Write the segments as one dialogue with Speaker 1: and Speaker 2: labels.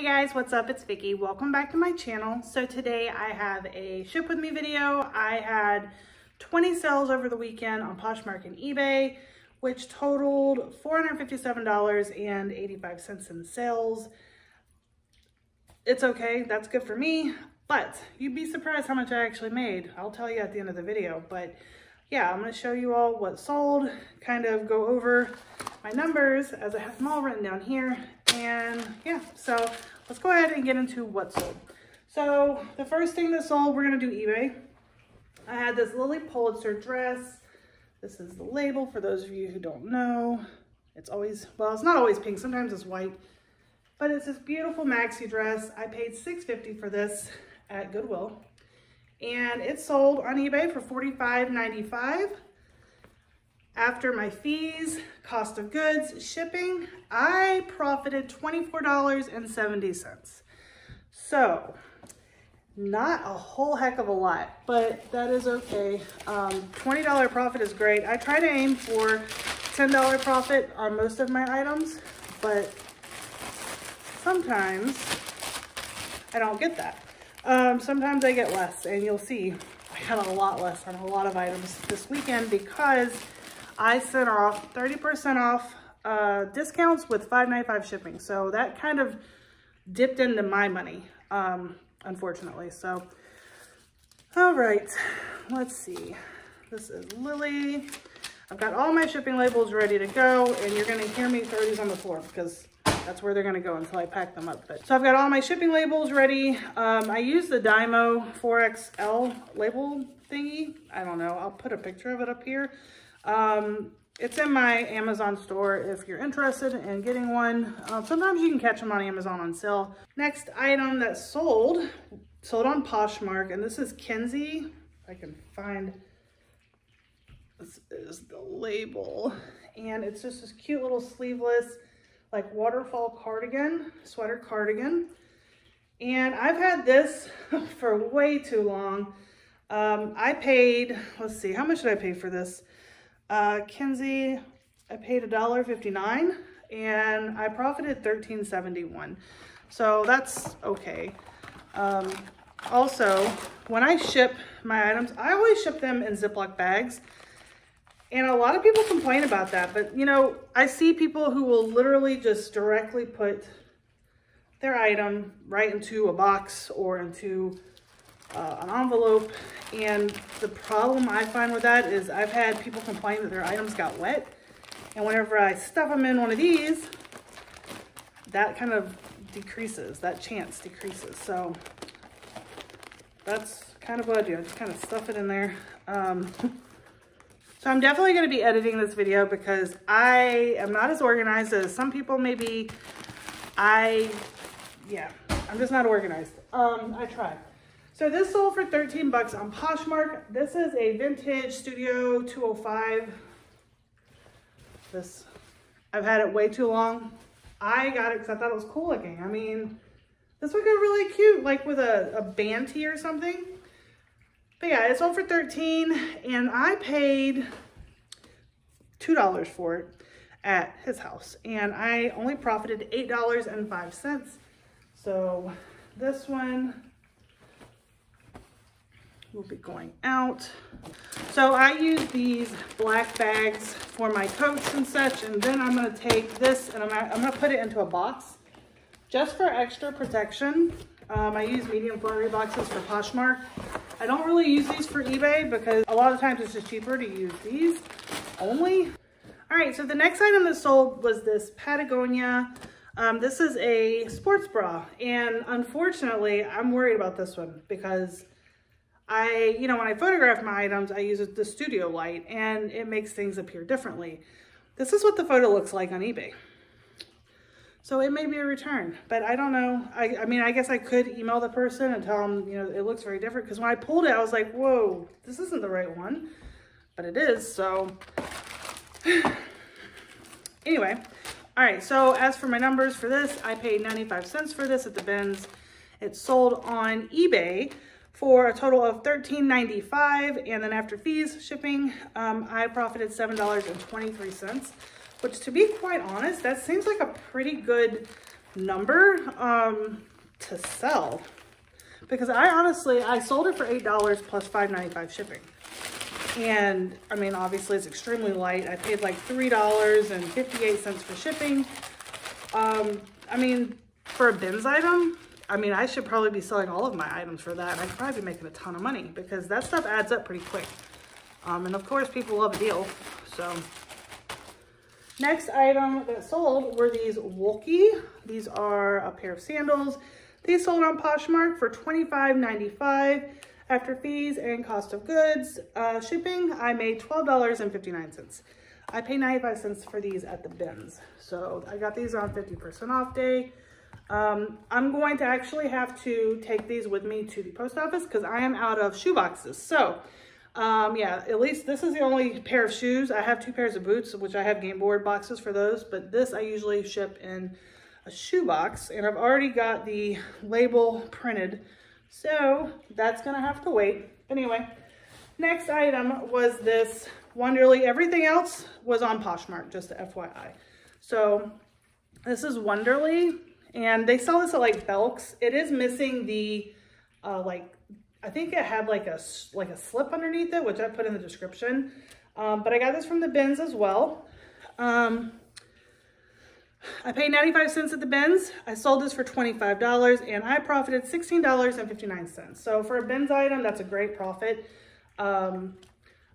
Speaker 1: Hey guys, what's up? It's Vicky. Welcome back to my channel. So today I have a ship with me video. I had 20 sales over the weekend on Poshmark and eBay, which totaled $457.85 in sales. It's okay, that's good for me, but you'd be surprised how much I actually made. I'll tell you at the end of the video, but yeah, I'm gonna show you all what sold, kind of go over my numbers as I have them all written down here. And yeah, so let's go ahead and get into what sold. So the first thing that sold, we're gonna do eBay. I had this Lily Pulitzer dress. This is the label for those of you who don't know. It's always, well, it's not always pink, sometimes it's white, but it's this beautiful maxi dress. I paid $6.50 for this at Goodwill, and it sold on eBay for $45.95. After my fees, cost of goods, shipping, I profited $24.70. So, not a whole heck of a lot, but that is okay. $20 profit is great. I try to aim for $10 profit on most of my items, but sometimes I don't get that. Sometimes I get less, and you'll see I got a lot less on a lot of items this weekend because I sent off 30% off discounts with $5.95 shipping. So that kind of dipped into my money, unfortunately. So, all right, let's see. This is Lily. I've got all my shipping labels ready to go, and you're gonna hear me throw these on the floor because that's where they're gonna go until I pack them up. So I've got all my shipping labels ready. I use the Dymo 4XL label thingy. I don't know, I'll put a picture of it up here. It's in my Amazon store if you're interested in getting one. Sometimes you can catch them on Amazon on sale. Next item that sold on Poshmark, and this is Kenzie. If I can find, this is the label. And it's just this cute little sleeveless, like waterfall cardigan, sweater cardigan. And I've had this for way too long. I paid, let's see, how much did I pay for this? Kenzie, I paid $1.59 and I profited $13.71. So that's okay. Also, when I ship my items, I always ship them in Ziploc bags. And a lot of people complain about that, but you know, I see people who will literally just directly put their item right into a box or into an envelope. And the problem I find with that is I've had people complain that their items got wet, and whenever I stuff them in one of these, that kind of decreases, that chance decreases. So that's kind of what I do. I just kind of stuff it in there. So I'm definitely going to be editing this video because I am not as organized as some people may be. I'm just not organized. I try. So this sold for 13 bucks on Poshmark. This is a vintage Studio 205. This, I've had it way too long. I got it because I thought it was cool looking. I mean, this would go really cute, like with a band tee or something. But yeah, it sold for 13 and I paid $2 for it at his house. And I only profited $8.05. So this one will be going out. So I use these black bags for my coats and such, and then I'm gonna take this and I'm gonna put it into a box just for extra protection. I use medium flurry boxes for Poshmark. I don't really use these for eBay because a lot of times it's just cheaper to use these only. All right, so the next item that sold was this Patagonia. This is a sports bra, and unfortunately, I'm worried about this one because when I photograph my items, I use the studio light and it makes things appear differently. This is what the photo looks like on eBay. So it may be a return, but I don't know. I mean, I guess I could email the person and tell them, it looks very different. Because when I pulled it, I was like, whoa, this isn't the right one, but it is, so. Anyway, all right, so as for my numbers for this, I paid 95 cents for this at the bins. It sold on eBay for a total of $13.95, and then after fees, shipping, I profited $7.23, which, to be quite honest, that seems like a pretty good number to sell, because I sold it for $8 plus $5.95 shipping. And I mean, obviously it's extremely light. I paid like $3.58 for shipping. I mean, for a bins item, I mean, I should probably be selling all of my items for that. I'd probably be making a ton of money because that stuff adds up pretty quick. And of course, people love a deal. So next item that sold were these Wolkie. These are a pair of sandals. These sold on Poshmark for $25.95. After fees and cost of goods, shipping, I made $12.59. I paid 95 cents for these at the bins. So I got these on 50% off day. I'm going to actually have to take these with me to the post office because I am out of shoe boxes. So yeah, at least this is the only pair of shoes. I have 2 pairs of boots, which I have game board boxes for those, but this I usually ship in a shoe box, and I've already got the label printed. So that's gonna have to wait. Anyway, next item was this Wonderly. Everything else was on Poshmark, just FYI. So this is Wonderly, and they sell this at like Belk's. It is missing the like, I think it had like a slip underneath it, which I put in the description. But I got this from the bins as well. I paid 95 cents at the bins. I sold this for $25 and I profited $16.59. So for a bins item, that's a great profit. I'm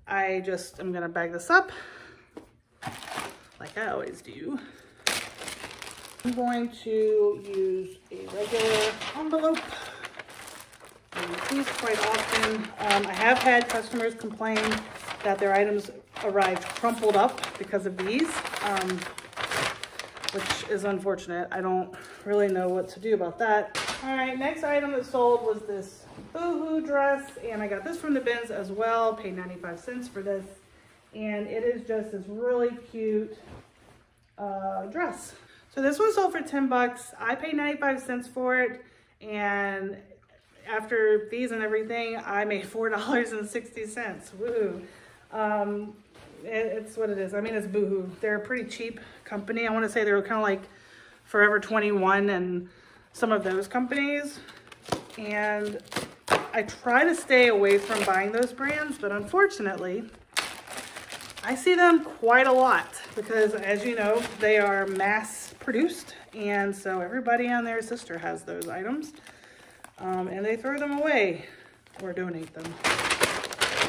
Speaker 1: gonna bag this up like I always do. I'm going to use a regular envelope. I use these quite often. I have had customers complain that their items arrived crumpled up because of these. Which is unfortunate. I don't really know what to do about that. All right, next item that sold was this Boohoo dress, and I got this from the bins as well. Paid 95 cents for this, and it is just this really cute dress. So this one sold for 10 bucks. I paid 95 cents for it, and after fees and everything, I made $4.60. Woohoo. It's what it is. I mean, it's Boohoo. They're a pretty cheap company. I want to say they were kind of like Forever 21 and some of those companies. And I try to stay away from buying those brands, but unfortunately, I see them quite a lot because, as you know, they are mass produced. And so everybody and their sister has those items. And they throw them away or donate them.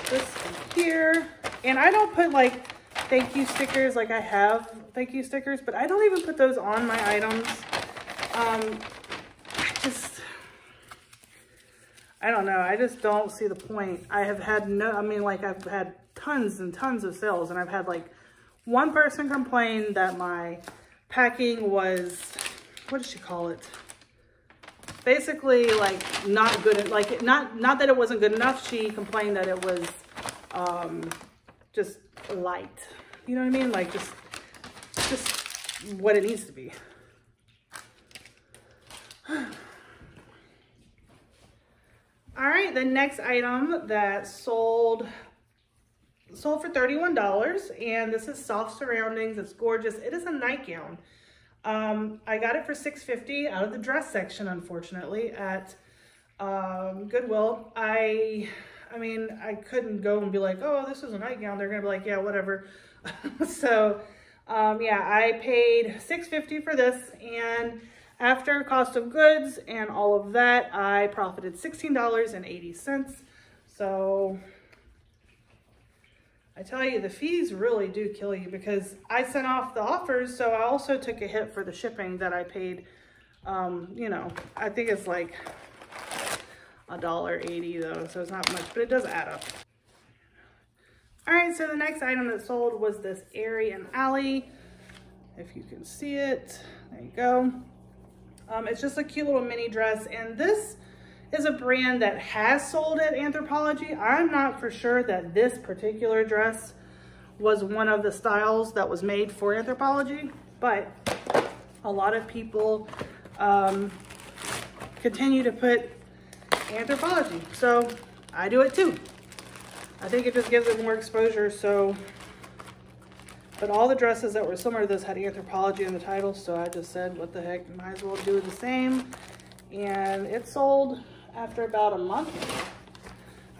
Speaker 1: This here. And I don't put like thank you stickers, like I have thank you stickers, but I don't even put those on my items. I don't know. I just don't see the point. I have had I've had tons and tons of sales, and I've had like one person complain that my packing was, what does she call it? Basically like not good, like not that it wasn't good enough. She complained that it was just light, you know what I mean? Like just what it needs to be. All right, the next item that sold for $31, and this is Soft Surroundings. It's gorgeous. It is a nightgown. I got it for $6.50 out of the dress section, unfortunately, at Goodwill. I mean, I couldn't go and be like, oh, this is a nightgown. They're gonna be like, yeah, whatever. So, yeah, I paid $6.50 for this, and after cost of goods and all of that, I profited $16.80. So I tell you, the fees really do kill you because I sent off the offers, so I also took a hit for the shipping that I paid. You know, I think it's like $1.80 though, so it's not much, but it does add up. All right, so the next item that sold was this Airy and Alley. If you can see it, there you go. It's just a cute little mini dress, and this is a brand that has sold at Anthropologie. I'm not for sure that this particular dress was one of the styles that was made for Anthropologie, but a lot of people continue to put Anthropologie, so I do it too. I think it just gives it more exposure, so But all the dresses that were similar to this had Anthropology in the title, so I just said, what the heck, might as well do the same. And it sold after about a month.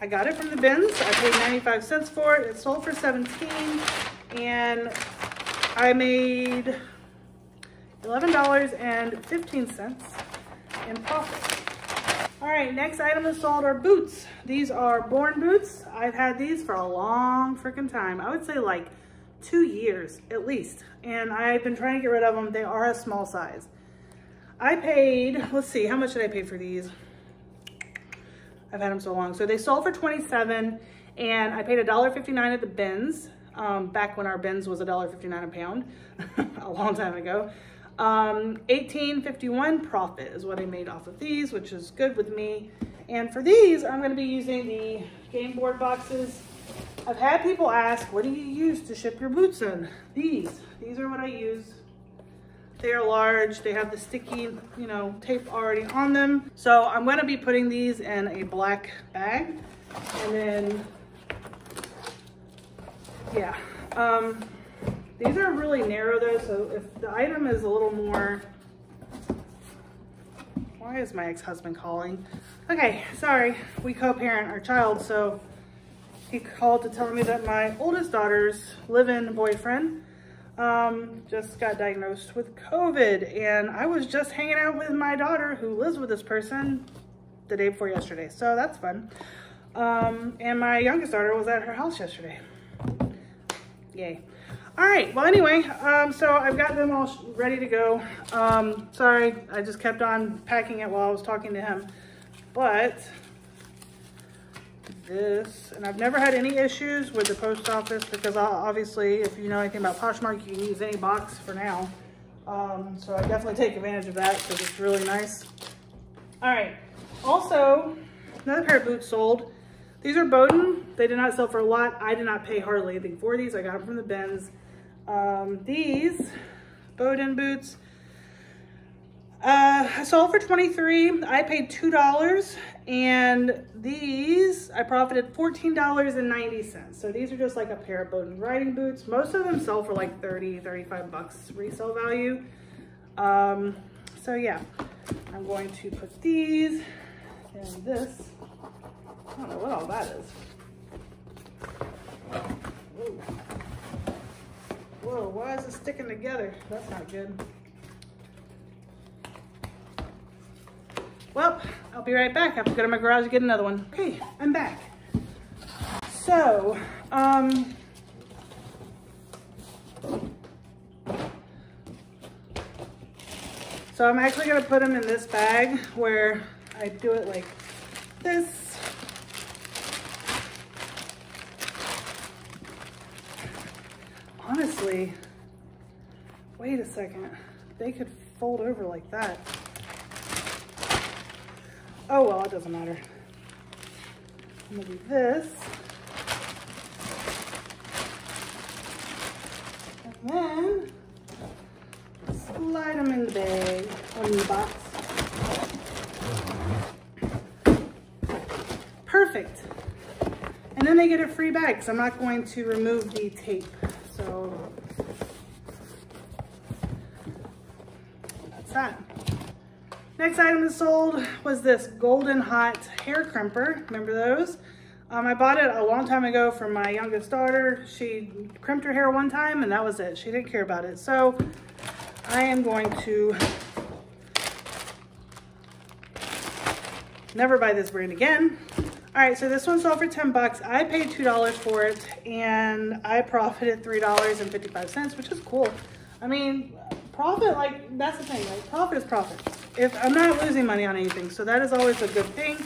Speaker 1: I got it from the bins. I paid 95 cents for it. It sold for 17, and I made $11.15 in profit. All right, next item that's sold are boots. These are Bowden Boots. I've had these for a long freaking time. I would say like 2 years at least, and I've been trying to get rid of them. They are a small size. I paid, let's see, how much did I pay for these? I've had them so long. So they sold for $27, and I paid $1.59 at the bins, back when our bins was $1.59 a pound, a long time ago. $18.51 profit is what I made off of these, which is good with me. And for these, I'm going to be using the game board boxes. I've had people ask, what do you use to ship your boots in? These are what I use. They are large. They have the sticky, you know, tape already on them. So I'm going to be putting these in a black bag. And then, yeah. These are really narrow though, so if the item is a little more... Why is my ex-husband calling? Okay, sorry. We co-parent our child, so he called to tell me that my oldest daughter's live-in boyfriend just got diagnosed with COVID, and I was just hanging out with my daughter who lives with this person the day before yesterday, so that's fun. And my youngest daughter was at her house yesterday. Yay. All right, well anyway, so I've got them all ready to go. Sorry, I just kept on packing it while I was talking to him, but this, and I've never had any issues with the post office because obviously, if you know anything about Poshmark, you can use any box for now. So I definitely take advantage of that because it's really nice. All right, also, another pair of boots sold. These are Bowden. They did not sell for a lot. I did not pay hardly anything for these. I got them from the bins. These Bowden boots, I sold for $23. I paid $2, and these I profited $14.90. So these are just like a pair of Bowden riding boots. Most of them sell for like 30, 35 bucks resale value. So yeah, I'm going to put these in this. I don't know what all that is. Ooh. Whoa, why is it sticking together? That's not good. Well, I'll be right back. I have to go to my garage and get another one. Okay, I'm back. So, I'm actually gonna put them in this bag where I do it like this. Honestly, wait a second. They could fold over like that. Oh well, it doesn't matter. I'm gonna do this. And then slide them in the bag, or in the box. Perfect. And then they get a free bag because I'm not going to remove the tape. So that's that. Next item that sold was this Golden Hot hair crimper. Remember those? I bought it a long time ago from my youngest daughter. She crimped her hair one time and that was it. She didn't care about it. So I am going to never buy this brand again. All right, so this one sold for 10 bucks. I paid $2 for it, and I profited $3.55, which is cool. I mean, profit, like, that's the thing, like, profit is profit. If I'm not losing money on anything, so that is always a good thing.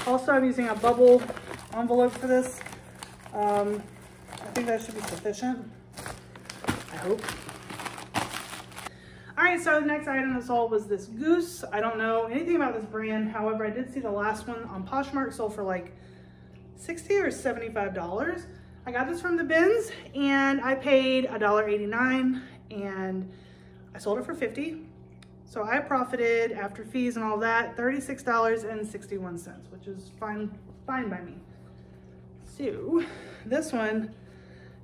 Speaker 1: Also, I'm using a bubble envelope for this. I think that should be sufficient, I hope. All right, so the next item that sold was this goose. I don't know anything about this brand. However, I did see the last one on Poshmark sold for like $60 or $75. I got this from the bins and I paid $1.89 and I sold it for $50. So I profited after fees and all that, $36.61, which is fine by me. So this one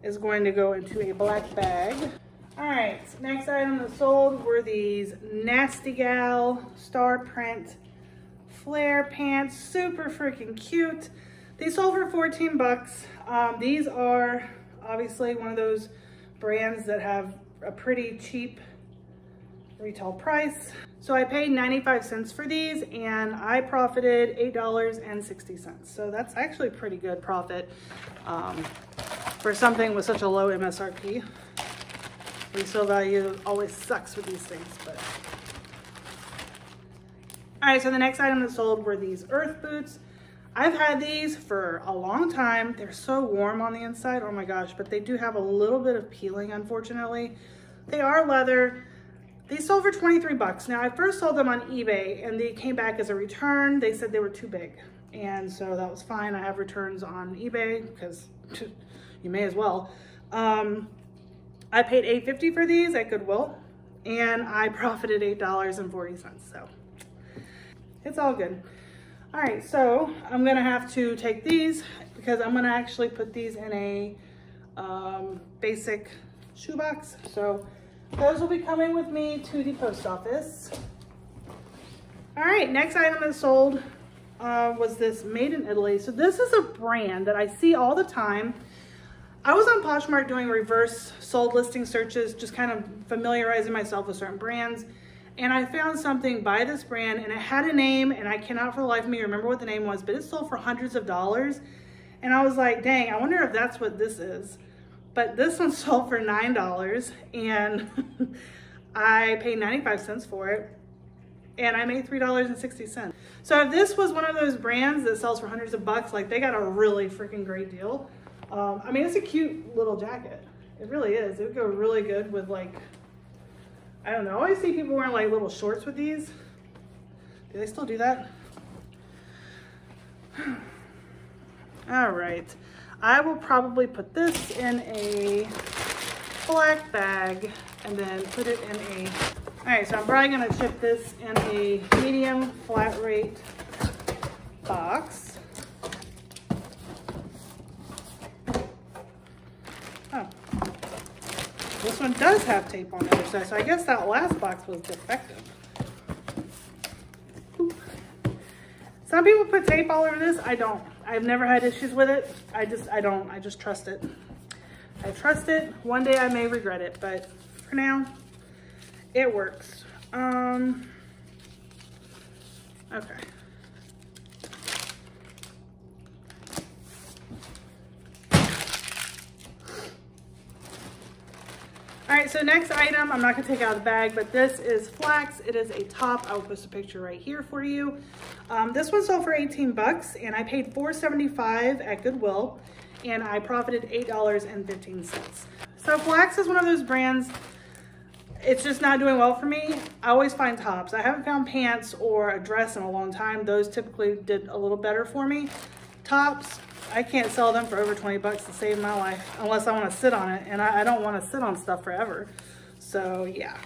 Speaker 1: is going to go into a black bag. All right, next item that sold were these Nasty Gal star print flare pants. Super freaking cute. These sold for 14 bucks. These are obviously one of those brands that have a pretty cheap retail price. So I paid 95 cents for these and I profited $8.60. So that's actually pretty good profit for something with such a low MSRP. Resale value always sucks with these things, but. All right, so the next item that sold were these earth boots. I've had these for a long time. They're so warm on the inside, oh my gosh, but they do have a little bit of peeling, unfortunately. They are leather. These sold for 23 bucks. Now, I first sold them on eBay and they came back as a return. They said they were too big. And so that was fine. I have returns on eBay because you may as well. I paid $8.50 for these at Goodwill and I profited $8.40. So it's all good. All right, so I'm gonna have to take these because I'm gonna actually put these in a basic shoebox. So those will be coming with me to the post office. All right, next item that sold was this Made in Italy. So this is a brand that I see all the time. I was on Poshmark doing reverse sold listing searches, just kind of familiarizing myself with certain brands. And I found something by this brand and it had a name and I cannot for the life of me remember what the name was, but it sold for hundreds of dollars. And I was like, dang, I wonder if that's what this is. But this one sold for $9 and I paid 95 cents for it and I made $3.60. So if this was one of those brands that sells for hundreds of bucks, like they got a really freaking great deal. I mean, it's a cute little jacket. It really is. It would go really good with like, I don't know. I always see people wearing like little shorts with these. Do they still do that? All right. I will probably put this in a black bag and then put it in a, all right, so I'm probably gonna ship this in a medium flat rate box. Oh, this one does have tape on the other side, so I guess that last box was defective. Ooh. Some people put tape all over this. I don't. I've never had issues with it. I just trust it. I trust it. One day I may regret it, but for now, it works. Okay. All right, so next item, I'm not gonna take out of the bag, but this is flax. It is a top. I will post a picture right here for you. This one sold for 18 bucks and I paid $4.75 at Goodwill and I profited $8.15. So flax is one of those brands, it's just not doing well for me. I always find tops. I haven't found pants or a dress in a long time. Those typically did a little better for me. Tops, I can't sell them for over 20 bucks to save my life unless I want to sit on it, and I don't want to sit on stuff forever. So yeah.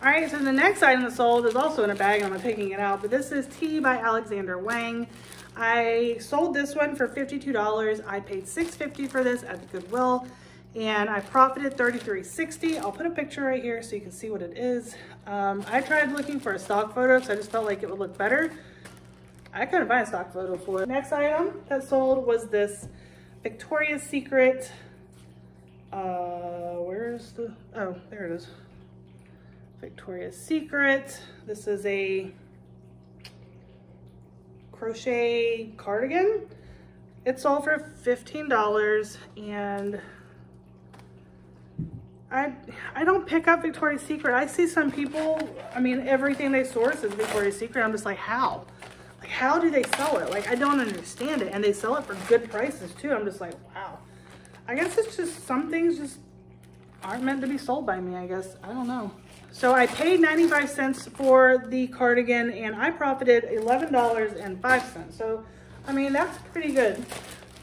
Speaker 1: All right, so the next item that sold is also in a bag and I'm not taking it out, but this is Tea by Alexander Wang. I sold this one for $52. I paid $6.50 for this at the Goodwill and I profited $33.60. I'll put a picture right here so you can see what it is. I tried looking for a stock photo because I just felt like it would look better. I couldn't find a stock photo for it. Next item that sold was this Victoria's Secret, where's the, oh, there it is. Victoria's Secret. This is a crochet cardigan. It sold for $15 and I don't pick up Victoria's Secret. I see some people, I mean, everything they source is Victoria's Secret. I'm just like, how? Like, how do they sell it? Like, I don't understand it. And they sell it for good prices too. I'm just like, wow. I guess it's just, some things just aren't meant to be sold by me, I guess. I don't know. So I paid 95 cents for the cardigan and I profited $11.05. So, I mean, that's pretty good.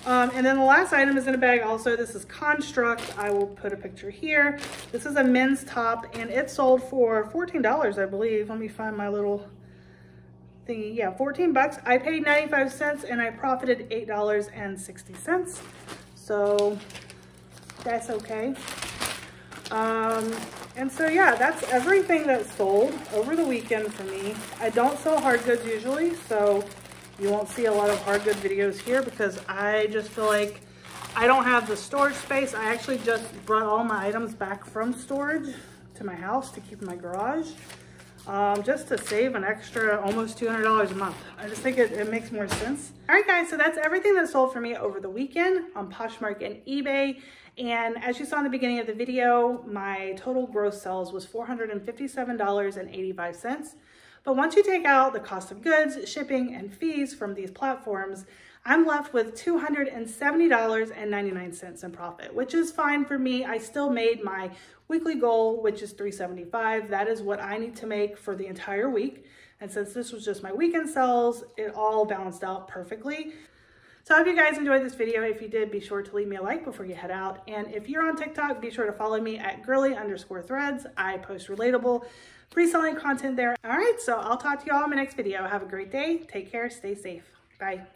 Speaker 1: And then the last item is in a bag also. This is Construct. I will put a picture here. This is a men's top and it sold for $14, I believe. Let me find my little thingy. Yeah, 14 bucks. I paid 95 cents and I profited $8.60. So that's okay. And so yeah, that's everything that sold over the weekend for me. I don't sell hard goods usually, so you won't see a lot of hard good videos here because I just feel like I don't have the storage space. I actually just brought all my items back from storage to my house to keep in my garage, just to save an extra almost $200 a month. I just think it makes more sense. All right guys, so that's everything that sold for me over the weekend on Poshmark and eBay. And as you saw in the beginning of the video, my total gross sales was $457.85. But once you take out the cost of goods, shipping, and fees from these platforms, I'm left with $270.99 in profit, which is fine for me. I still made my weekly goal, which is $375. That is what I need to make for the entire week. And since this was just my weekend sales, it all balanced out perfectly. So I hope you guys enjoyed this video. If you did, be sure to leave me a like before you head out. And if you're on TikTok, be sure to follow me at girly_threads. I post relatable reselling content there. All right, so I'll talk to you all in my next video. Have a great day. Take care. Stay safe. Bye.